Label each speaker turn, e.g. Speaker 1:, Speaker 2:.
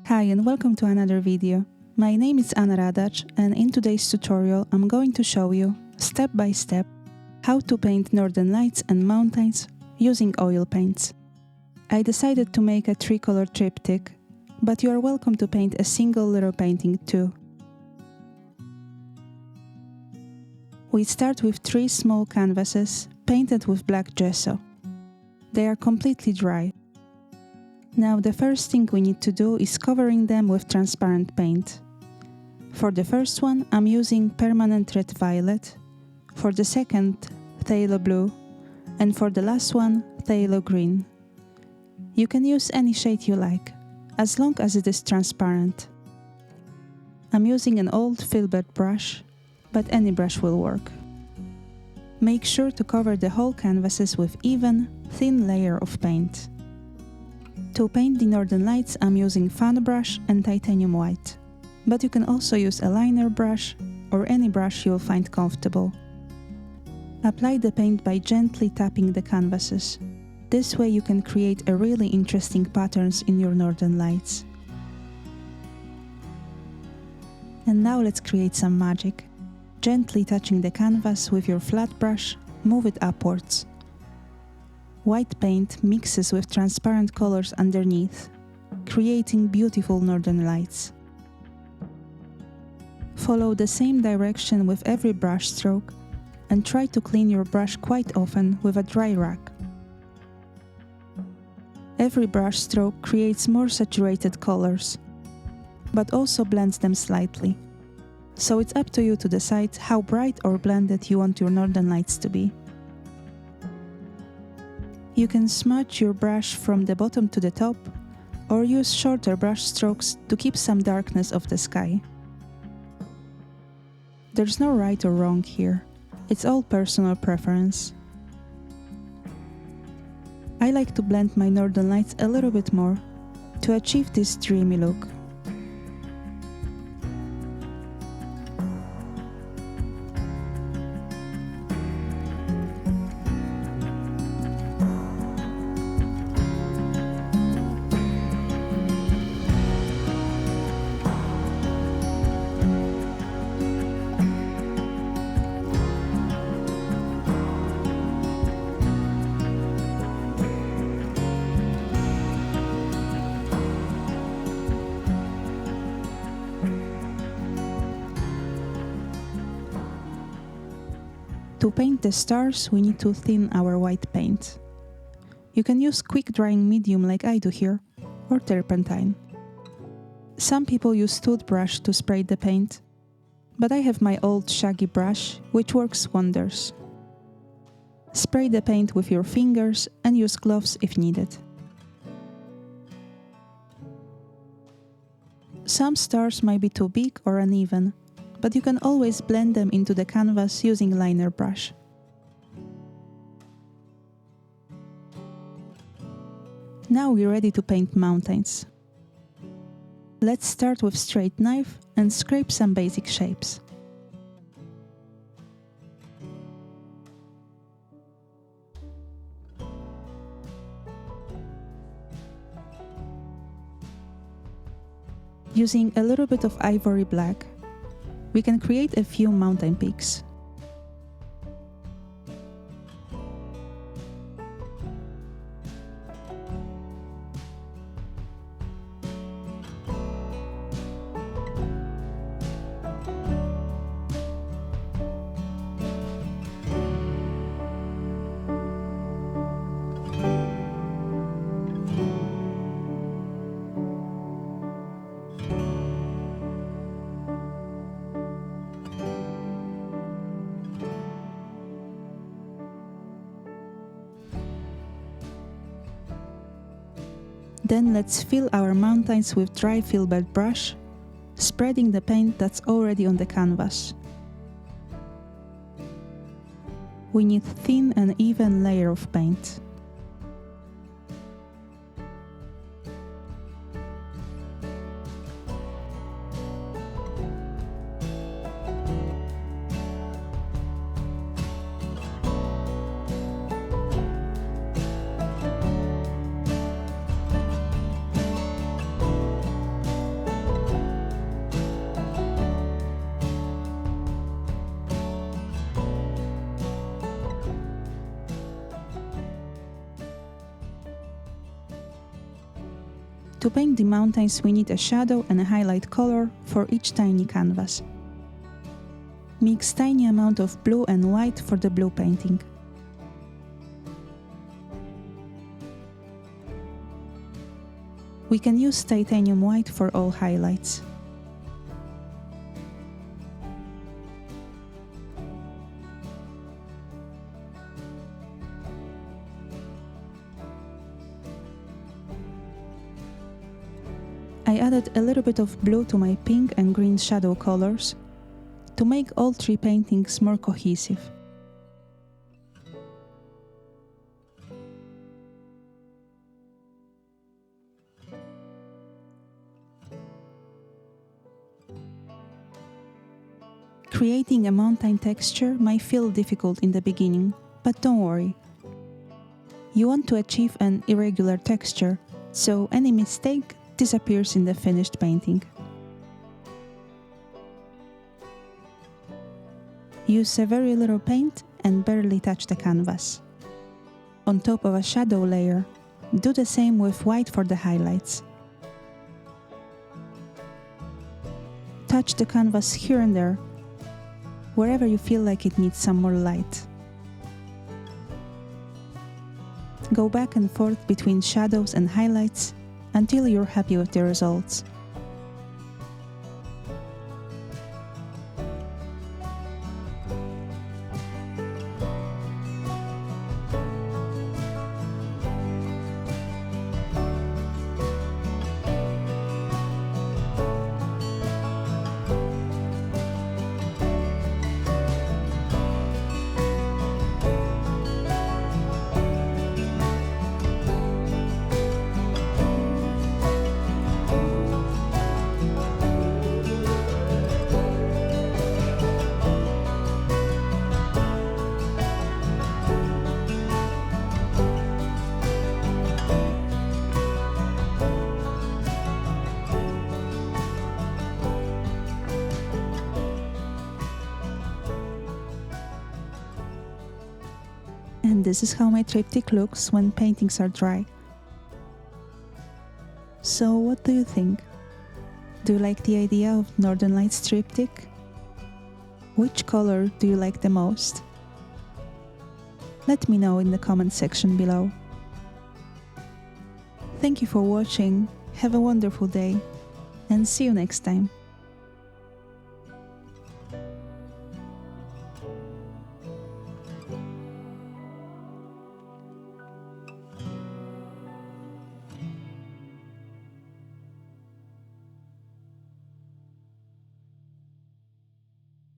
Speaker 1: Hi and welcome to another video. My name is Anna Radacz and in today's tutorial I'm going to show you, step by step, how to paint northern lights and mountains using oil paints. I decided to make a three-color triptych, but you are welcome to paint a single little painting too. We start with 3 small canvases painted with black gesso. They are completely dry. Now the first thing we need to do is covering them with transparent paint. For the first one I'm using permanent red violet, for the second Phthalo Blue, and for the last one Phthalo Green. You can use any shade you like, as long as it is transparent. I'm using an old filbert brush, but any brush will work. Make sure to cover the whole canvases with even, thin layer of paint. To paint the northern lights I'm using fan brush and titanium white, but you can also use a liner brush or any brush you'll find comfortable. Apply the paint by gently tapping the canvases. This way you can create a really interesting patterns in your northern lights. And now let's create some magic. Gently touching the canvas with your flat brush, move it upwards. White paint mixes with transparent colors underneath, creating beautiful northern lights. Follow the same direction with every brush stroke and try to clean your brush quite often with a dry rag. Every brush stroke creates more saturated colors, but also blends them slightly. So it's up to you to decide how bright or blended you want your northern lights to be. You can smudge your brush from the bottom to the top, or use shorter brush strokes to keep some darkness of the sky. There's no right or wrong here, it's all personal preference. I like to blend my northern lights a little bit more to achieve this dreamy look. To paint the stars, we need to thin our white paint. You can use quick drying medium like I do here, or turpentine. Some people use toothbrush to spray the paint, but I have my old shaggy brush, which works wonders. Spray the paint with your fingers and use gloves if needed. Some stars might be too big or uneven, but you can always blend them into the canvas using liner brush. Now we're ready to paint mountains. Let's start with straight knife and scrape some basic shapes. Using a little bit of Ivory Black, we can create a few mountain peaks. Then let's fill our mountains with dry filbert brush, spreading the paint that's already on the canvas. We need thin and even layer of paint. To paint the mountains, we need a shadow and a highlight color for each tiny canvas. Mix tiny amount of blue and white for the blue painting. We can use titanium white for all highlights. I added a little bit of blue to my pink and green shadow colors to make all three paintings more cohesive. Creating a mountain texture might feel difficult in the beginning, but don't worry. You want to achieve an irregular texture, so any mistake disappears in the finished painting. Use a very little paint and barely touch the canvas. On top of a shadow layer, do the same with white for the highlights. Touch the canvas here and there, wherever you feel like it needs some more light. Go back and forth between shadows and highlights until you're happy with the results. And this is how my triptych looks when paintings are dry. So what do you think? Do you like the idea of Northern Lights triptych? Which color do you like the most? Let me know in the comment section below. Thank you for watching, have a wonderful day, and see you next time.